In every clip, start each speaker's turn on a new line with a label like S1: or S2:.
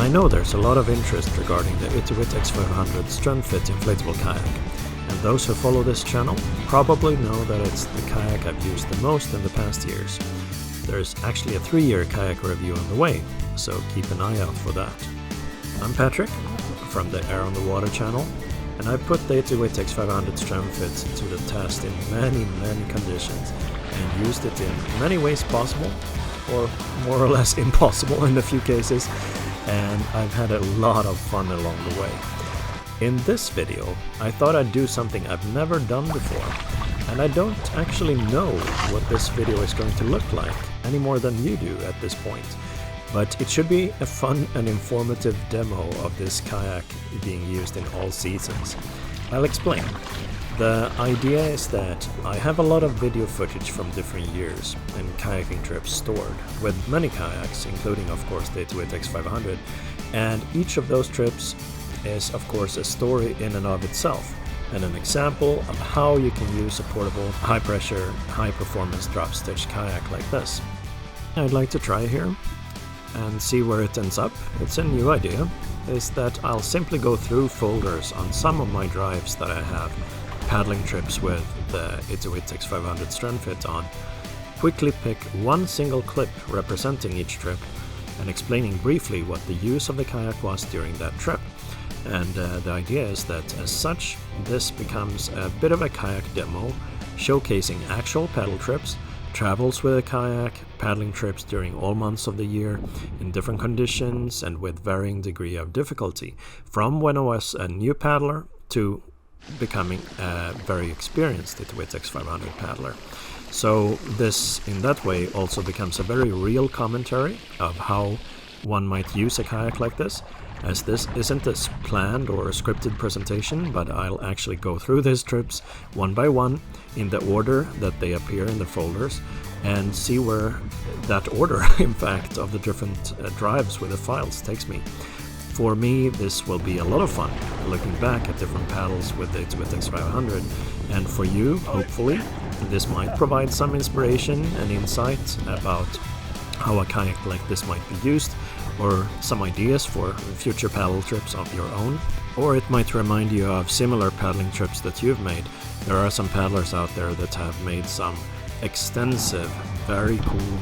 S1: I know there's a lot of interest regarding the Itiwit X500 Strenfit inflatable kayak, and those who follow this channel probably know that it's the kayak I've used the most in the past years. There's actually a 3-year kayak review on the way, so keep an eye out for that. I'm Patrick from the Air on the Water channel, and I put the Itiwit X500 Strenfit to the test in many conditions and used it in many ways possible, or more or less impossible in a few cases, and I've had a lot of fun along the way. In this video, I thought I'd do something I've never done before, and I don't actually know what this video is going to look like any more than you do at this point, but it should be a fun and informative demo of this kayak being used in all seasons. I'll explain. The idea is that I have a lot of video footage from different years and kayaking trips stored, with many kayaks, including of course the Itiwit X500, and each of those trips is of course a story in and of itself, and an example of how you can use a portable, high-pressure, high-performance drop-stitch kayak like this. I'd like to try here and see where it ends up. It's a new idea, is that I'll simply go through folders on some of my drives that I have paddling trips with the Itiwit X500 Strenfit on, quickly pick one single clip representing each trip and explaining briefly what the use of the kayak was during that trip. And the idea is that as such, this becomes a bit of a kayak demo, showcasing actual paddle trips, travels with a kayak, paddling trips during all months of the year, in different conditions and with varying degree of difficulty, from when I was a new paddler to becoming a very experienced Itiwit X500 paddler. So this, in that way, also becomes a very real commentary of how one might use a kayak like this, as this isn't a planned or a scripted presentation, but I'll actually go through these trips one by one in the order that they appear in the folders and see where that order, in fact, of the different drives with the files takes me. For me, this will be a lot of fun, looking back at different paddles with the Itiwit X500, and for you, hopefully, this might provide some inspiration and insight about how a kayak like this might be used, or some ideas for future paddle trips of your own, or it might remind you of similar paddling trips that you've made. There are some paddlers out there that have made some extensive, very cool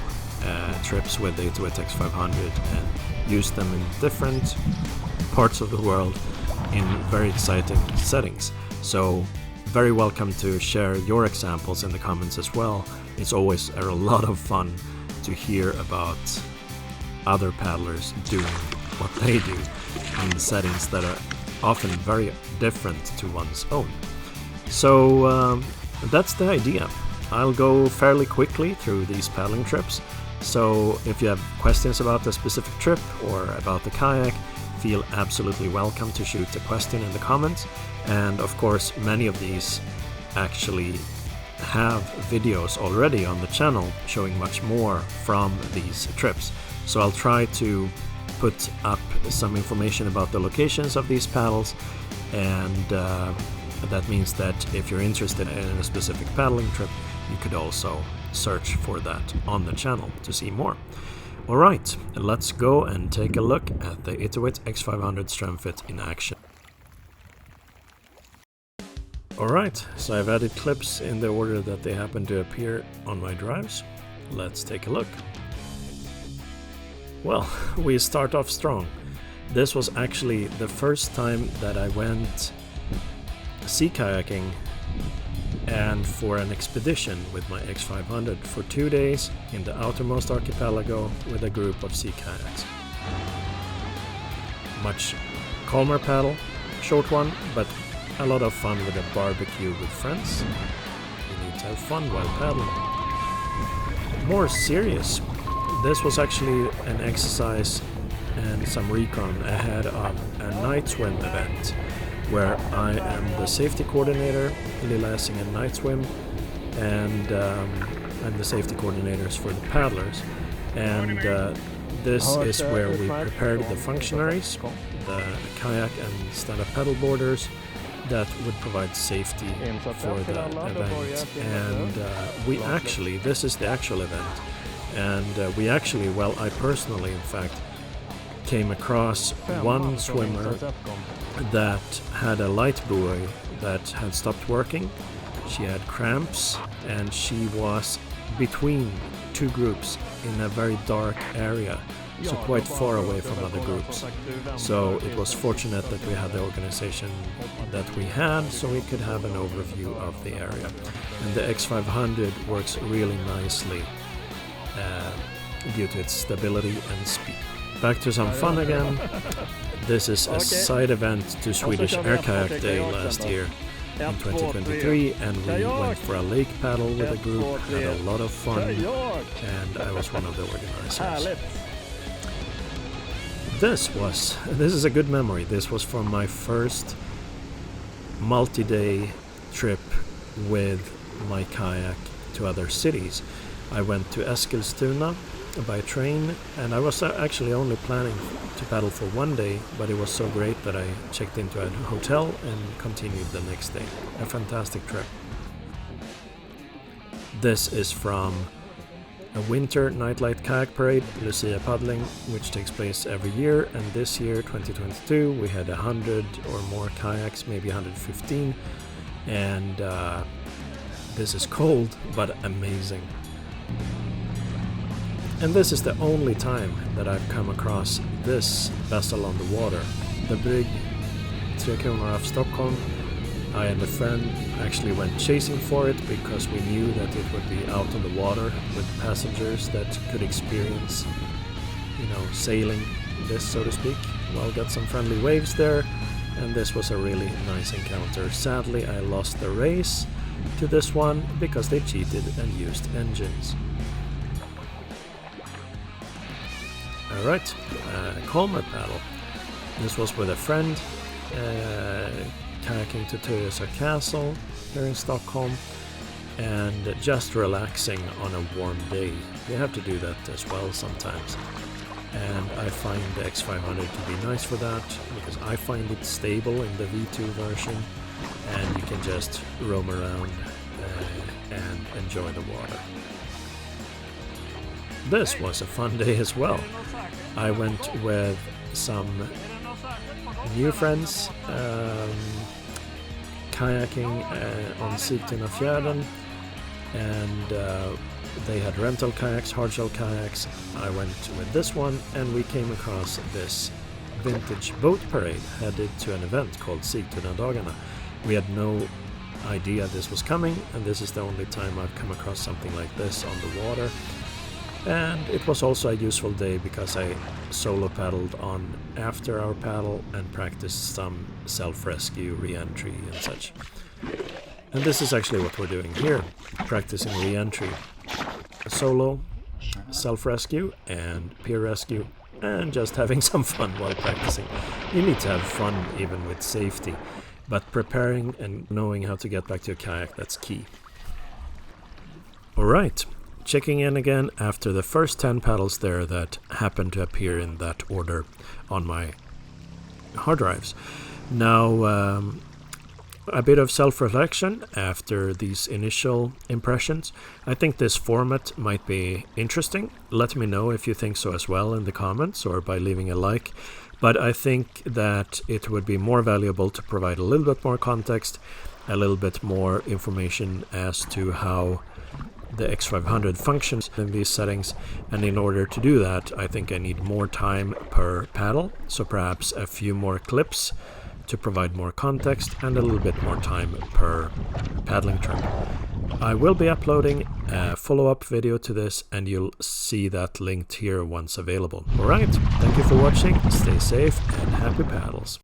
S1: trips with the Itiwit X500 and used them in different parts of the world in very exciting settings. So very welcome to share your examples in the comments as well. It's always a lot of fun to hear about other paddlers doing what they do in settings that are often very different to one's own. So that's the idea. I'll go fairly quickly through these paddling trips, so if you have questions about the specific trip or about the kayak, feel absolutely welcome to shoot a question in the comments. And of course, many of these actually have videos already on the channel showing much more from these trips. So I'll try to put up some information about the locations of these paddles, and that means that if you're interested in a specific paddling trip, you could also search for that on the channel to see more. Alright, let's go and take a look at the Itiwit X500 Strenfit in action. Alright, so I've added clips in the order that they happen to appear on my drives. Let's take a look. Well, we start off strong. This was actually the first time that I went sea kayaking and for an expedition with my X500 for 2 days in the outermost archipelago with a group of sea kayaks. Much calmer paddle, short one, but a lot of fun with a barbecue with friends. You need to have fun while paddling. More serious, this was actually an exercise and some recon ahead of a night swim event, where I am the safety coordinator, lilasing a night swim, and I'm the safety coordinators for the paddlers. And this is where we prepared the functionaries, the kayak and stand-up paddle boarders that would provide safety for the event. And we actually, this is the actual event, and we actually, well, I personally, in fact, came across one swimmer that had a light buoy that had stopped working. She had cramps and she was between two groups in a very dark area, so quite far away from other groups. So it was fortunate that we had the organization that we had, so we could have an overview of the area. And the X500 works really nicely due to its stability and speed. Back to some fun again. This is a side event to Swedish Air Kayak Day last year in 2023, and we went for a lake paddle with a group, had a lot of fun, and I was one of the organizers. This is a good memory. This was from my first multi-day trip with my kayak to other cities. I went to Eskilstuna by train, and I was actually only planning to paddle for one day, but it was so great that I checked into a hotel and continued the next day. A fantastic trip. This is from a winter nightlight kayak parade, Lucia Paddling, which takes place every year, and this year, 2022, we had 100 or more kayaks, maybe 115, and this is cold but amazing. And this is the only time that I've come across this vessel on the water. The brig 3 Kronor off Stockholm. I and a friend actually went chasing for it because we knew that it would be out on the water with passengers that could experience, sailing this, so to speak. Well, got some friendly waves there, and this was a really nice encounter. Sadly, I lost the race to this one because they cheated and used engines. Alright, calmer paddle. This was with a friend, kayaking to Tyresö Castle here in Stockholm, and just relaxing on a warm day. You have to do that as well sometimes. And I find the X500 to be nice for that, because I find it stable in the V2 version, and you can just roam around and enjoy the water. This was a fun day as well. I went with some new friends kayaking on Sigtunafjärden, and they had rental kayaks, hardshell kayaks. I went with this one, and we came across this vintage boat parade headed to an event called Sigtunadagarna. We had no idea this was coming, and this is the only time I've come across something like this on the water. And it was also a useful day because I solo paddled on after our paddle and practiced some self-rescue, re-entry and such. And this is actually what we're doing here, practicing re-entry. Solo, self-rescue and peer rescue, and just having some fun while practicing. You need to have fun even with safety, but preparing and knowing how to get back to your kayak, that's key. Alright. Checking in again after the first 10 paddles there that happened to appear in that order on my hard drives. Now, a bit of self-reflection after these initial impressions. I think this format might be interesting. Let me know if you think so as well in the comments or by leaving a like. But I think that it would be more valuable to provide a little bit more context, a little bit more information as to how the X500 functions in these settings, and in order to do that I think I need more time per paddle, so perhaps a few more clips to provide more context and a little bit more time per paddling trip. I will be uploading a follow-up video to this, and you'll see that linked here once available. Alright, thank you for watching, stay safe and happy paddles.